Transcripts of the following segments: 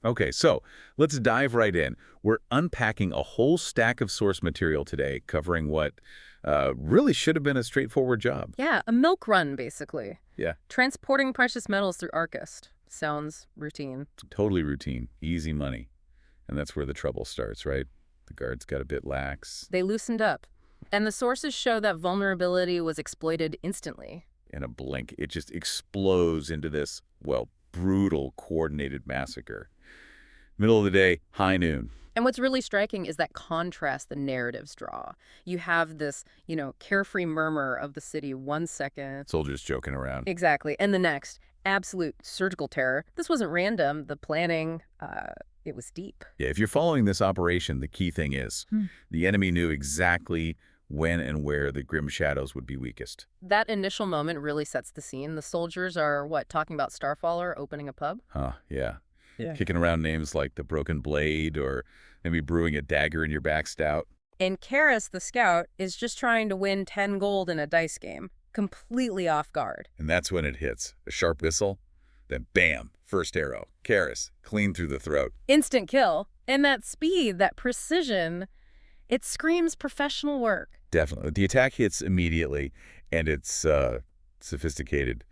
Okay, so let's dive right in. We're unpacking a whole stack of source material today, covering what really should have been a straightforward job. Yeah, a milk run, basically. Yeah, Transporting precious metals through Arcust. Sounds routine. totally routine, easy money. And that's where the trouble starts, right? The guards got a bit lax. They loosened up. And the sources show that vulnerability was exploited instantly. In a blink, it just explodes into this, well, brutal, coordinated massacre. Middle of the day, high noon. And what's really striking is that contrast the narratives draw. You have this, carefree murmur of the city 1 second. Soldiers joking around. Exactly. And the next, absolute surgical terror. This wasn't random. The planning, it was deep. Yeah, if you're following this operation, the key thing is the enemy knew exactly when and where the Grim Shadows would be weakest. That initial moment really sets the scene. The soldiers are, talking about Starfaller opening a pub? Huh, yeah. Yeah. Kicking around names like the Broken Blade or maybe brewing a dagger in your back stout. And Karis, the scout, is just trying to win 10 gold in a dice game, completely off guard. And that's when it hits. A sharp whistle, then bam, first arrow. Karis, clean through the throat. Instant kill. And that speed, that precision, it screams professional work. Definitely. The attack hits immediately, and it's sophisticated.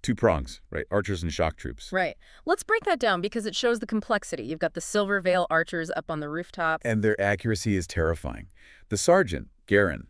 2 prongs, right? Archers and shock troops. Right. Let's break that down because it shows the complexity. You've got the Silver Veil archers up on the rooftop. And their accuracy is terrifying. The sergeant, Garen,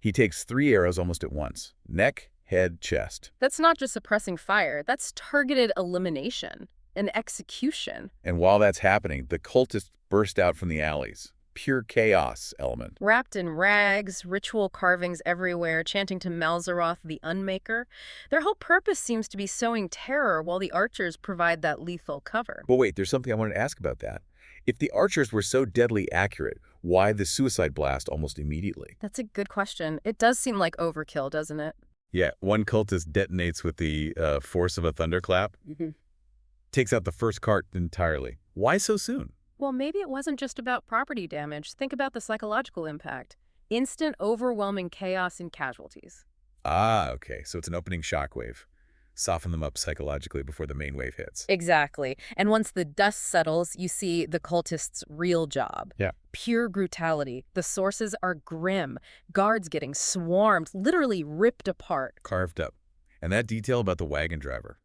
he takes 3 arrows almost at once. Neck, head, chest. That's not just suppressing fire. That's targeted elimination and execution. And while that's happening, the cultists burst out from the alleys. Pure chaos element. Wrapped in rags, ritual carvings everywhere, chanting to Malzaroth the Unmaker. Their whole purpose seems to be sowing terror while the archers provide that lethal cover. But wait, there's something I wanted to ask about that. If the archers were so deadly accurate, why the suicide blast almost immediately? That's a good question. It does seem like overkill, doesn't it? Yeah, one cultist detonates with the force of a thunderclap. Takes out the first cart entirely. Why so soon? Well, maybe it wasn't just about property damage. Think about the psychological impact. Instant, overwhelming chaos and casualties. Ah, okay. So it's an opening shockwave. Soften them up psychologically before the main wave hits. Exactly. And once the dust settles, you see the cultists' real job. Yeah. Pure brutality. The sources are grim. Guards getting swarmed, literally ripped apart. Carved up. And that detail about the wagon driver.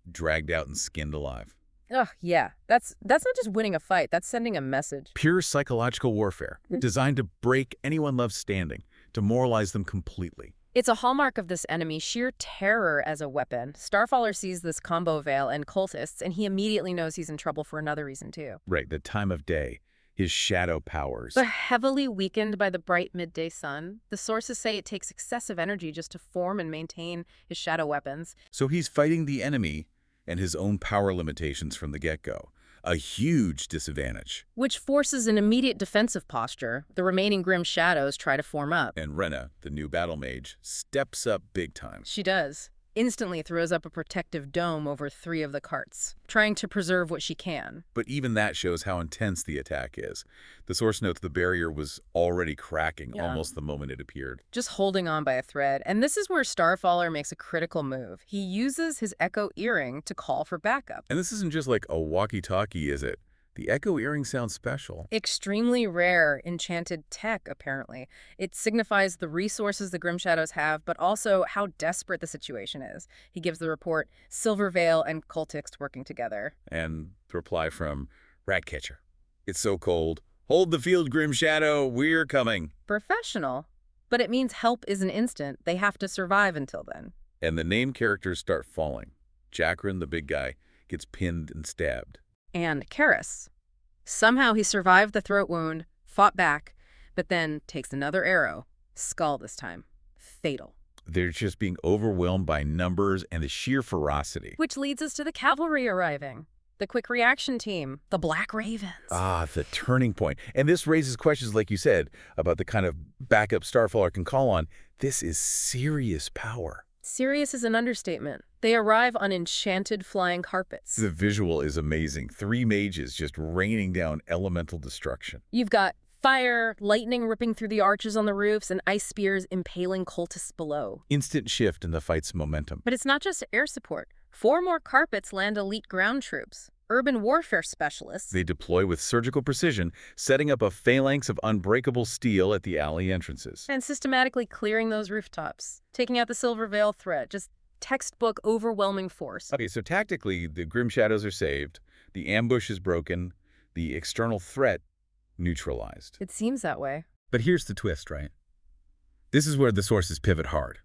Dragged out and skinned alive. Ugh, yeah. That's not just winning a fight. That's sending a message. Pure psychological warfare. Designed to break anyone left standing. To demoralize them completely. It's a hallmark of this enemy, sheer terror as a weapon. Starfaller sees this combo veil and cultists, and he immediately knows he's in trouble for another reason, too. Right, the time of day. His shadow powers. But heavily weakened by the bright midday sun, the sources say it takes excessive energy just to form and maintain his shadow weapons. So he's fighting the enemy and his own power limitations from the get-go. A huge disadvantage. Which forces an immediate defensive posture. The remaining Grim Shadows try to form up. And Rena, the new battle mage, steps up big time. She does. Instantly throws up a protective dome over 3 of the carts, trying to preserve what she can. But even that shows how intense the attack is. The source notes the barrier was already cracking almost the moment it appeared. Just holding on by a thread. And this is where Starfaller makes a critical move. He uses his Echo Earring to call for backup. And this isn't just like a walkie-talkie, is it? The Echo Earring sounds special. Extremely rare enchanted tech, apparently. It signifies the resources the Grim Shadows have, but also how desperate the situation is. He gives the report, Silver Veil and cultists working together. And the reply from Ratcatcher. It's so cold. Hold the field, Grim Shadow. We're coming. Professional. But it means help isn't instant. They have to survive until then. And the name characters start falling. Jackrin, the big guy, gets pinned and stabbed. And Karis. Somehow he survived the throat wound, fought back, but then takes another arrow. Skull this time. Fatal. They're just being overwhelmed by numbers and the sheer ferocity. Which leads us to the cavalry arriving. The quick reaction team. The Black Ravens. Ah, the turning point. And this raises questions, like you said, about the kind of backup Starfaller can call on. This is serious power. Serious is an understatement. They arrive on enchanted flying carpets. The visual is amazing. 3 mages just raining down elemental destruction. You've got fire, lightning ripping through the arches on the roofs, and ice spears impaling cultists below. Instant shift in the fight's momentum. But it's not just air support. 4 more carpets land elite ground troops. urban warfare specialists. They deploy with surgical precision, setting up a phalanx of unbreakable steel at the alley entrances. And systematically clearing those rooftops, taking out the Silver Veil threat, just textbook overwhelming force. Okay, so tactically, the Grim Shadows are saved, the ambush is broken, the external threat neutralized. It seems that way. But here's the twist, right? This is where the sources pivot hard.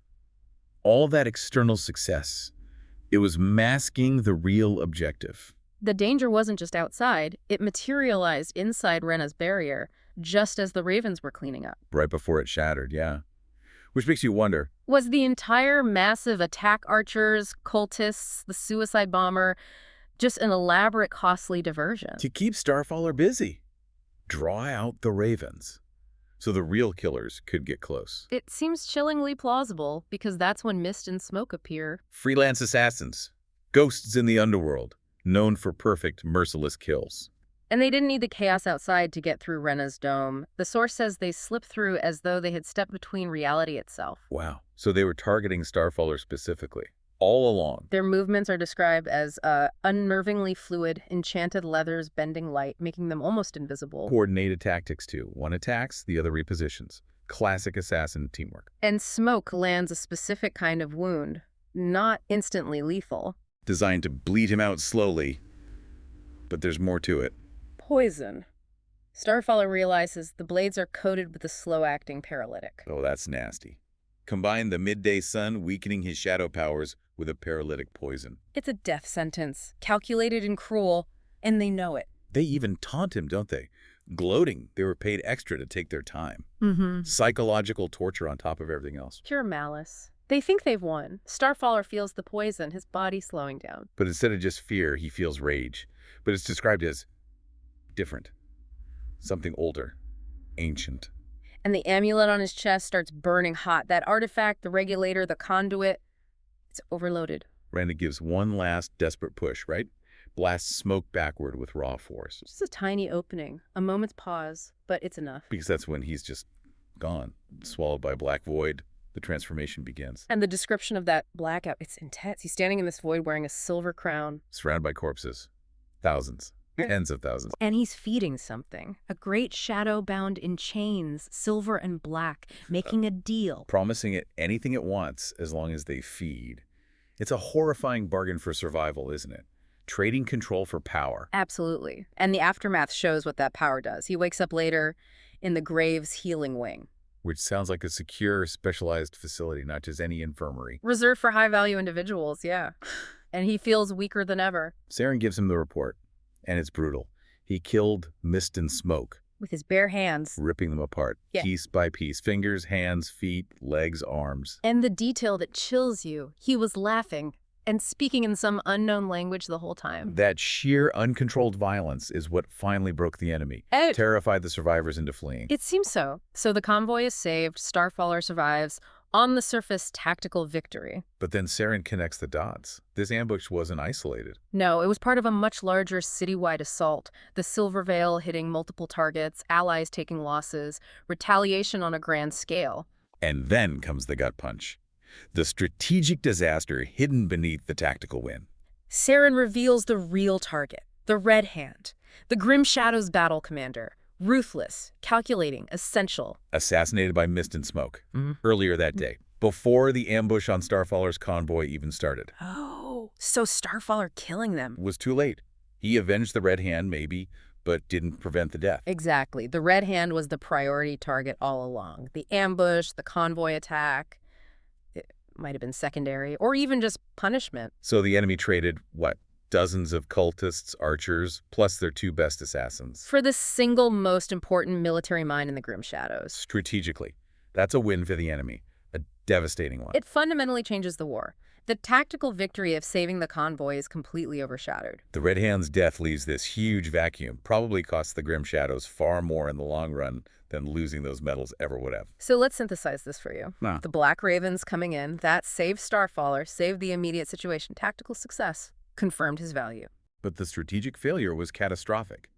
All that external success, it was masking the real objective. The danger wasn't just outside, it materialized inside Renna's barrier, just as the Ravens were cleaning up. Right before it shattered, yeah. Which makes you wonder, Was the entire massive attack archers, cultists, the suicide bomber, just an elaborate, costly diversion? to keep Starfaller busy, draw out the Ravens, so the real killers could get close. It seems chillingly plausible, because that's when mist and smoke appear. Freelance assassins, ghosts in the underworld, known for perfect, merciless kills. And they didn't need the chaos outside to get through Renna's dome. The source says they slipped through as though they had stepped between reality itself. Wow. So they were targeting Starfaller specifically, all along. Their movements are described as unnervingly fluid, enchanted leathers bending light, making them almost invisible. Coordinated tactics, too. One attacks, the other repositions. Classic assassin teamwork. And smoke lands a specific kind of wound, not instantly lethal. Designed to bleed him out slowly, but there's more to it. Poison. Starfaller realizes the blades are coated with a slow-acting paralytic. Oh, that's nasty. Combine the midday sun weakening his shadow powers with a paralytic poison. It's a death sentence, calculated and cruel, and they know it. They even taunt him, don't they? Gloating they were paid extra to take their time. Mm-hmm. Psychological torture on top of everything else. Pure malice. They think they've won. Starfaller feels the poison, his body slowing down. But instead of just fear, he feels rage. But it's described as different. Something older. Ancient. And the amulet on his chest starts burning hot. That artifact, the regulator, the conduit, it's overloaded. Randa gives one last desperate push, right? Blasts smoke backward with raw force. Just a tiny opening, a moment's pause, but it's enough. Because that's when he's just gone. Swallowed by a black void. The transformation begins. And the description of that blackout, it's intense. He's standing in this void wearing a silver crown. Surrounded by corpses. Thousands. Tens of thousands. And he's feeding something. A great shadow bound in chains, silver and black, making a deal. Promising it anything it wants as long as they feed. It's a horrifying bargain for survival, isn't it? Trading control for power. Absolutely. And the aftermath shows what that power does. He wakes up later in the Graves healing wing. Which sounds like a secure, specialized facility, not just any infirmary. Reserved for high-value individuals, yeah. And he feels weaker than ever. Saren gives him the report, and it's brutal. He killed Mist and Smoke. With his bare hands. Ripping them apart, piece by piece. Fingers, hands, feet, legs, arms. And the detail that chills you, he was laughing and speaking in some unknown language the whole time. That sheer, uncontrolled violence is what finally broke the enemy. Terrified the survivors into fleeing. It seems so. So the convoy is saved, Starfaller survives. On the surface, tactical victory. But then Saren connects the dots. This ambush wasn't isolated. No, it was part of a much larger citywide assault. The Silver Veil hitting multiple targets, allies taking losses, retaliation on a grand scale. And then comes the gut punch. The strategic disaster hidden beneath the tactical win. Saren reveals the real target, the Red Hand, the Grim Shadows battle commander. Ruthless, calculating, essential. Assassinated by Mist and Smoke earlier that day, before the ambush on Starfaller's convoy even started. Oh, so Starfaller killing them. Was too late. He avenged the Red Hand, maybe, but didn't prevent the death. Exactly. The Red Hand was the priority target all along. The ambush, the convoy attack, it might have been secondary, or even just punishment. So the enemy traded, what, dozens of cultists, archers, plus their two best assassins. For the single most important military mind in the Grim Shadows. Strategically, that's a win for the enemy, a devastating one. It fundamentally changes the war. The tactical victory of saving the convoy is completely overshadowed. The Red Hand's death leaves this huge vacuum, probably costs the Grim Shadows far more in the long run than losing those medals ever would have. So let's synthesize this for you. Nah. The Black Ravens coming in, that saved Starfaller, saved the immediate situation. Tactical success. Confirmed his value. But the strategic failure was catastrophic.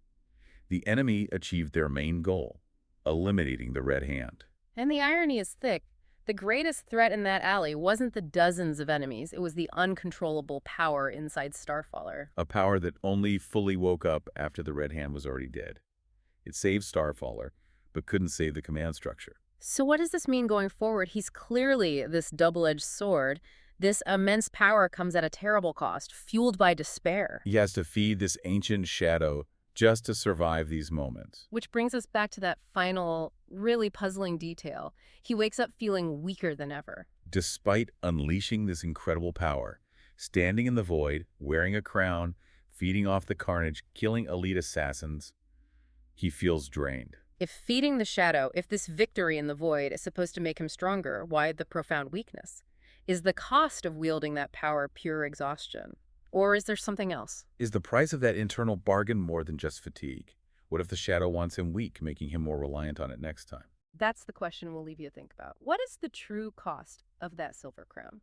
The enemy achieved their main goal, eliminating the Red Hand. And the irony is thick. The greatest threat in that alley wasn't the dozens of enemies, it was the uncontrollable power inside Starfaller. A power that only fully woke up after the Red Hand was already dead. It saved Starfaller, but couldn't save the command structure. So what does this mean going forward? He's clearly this double-edged sword. This immense power comes at a terrible cost, fueled by despair. He has to feed this ancient shadow just to survive these moments. Which brings us back to that final, really puzzling detail. He wakes up feeling weaker than ever. Despite unleashing this incredible power, standing in the void, wearing a crown, feeding off the carnage, killing elite assassins, he feels drained. If feeding the shadow, if this victory in the void is supposed to make him stronger, why the profound weakness? Is the cost of wielding that power pure exhaustion? Or is there something else? Is the price of that internal bargain more than just fatigue? What if the shadow wants him weak, making him more reliant on it next time? That's the question we'll leave you to think about. What is the true cost of that silver crown?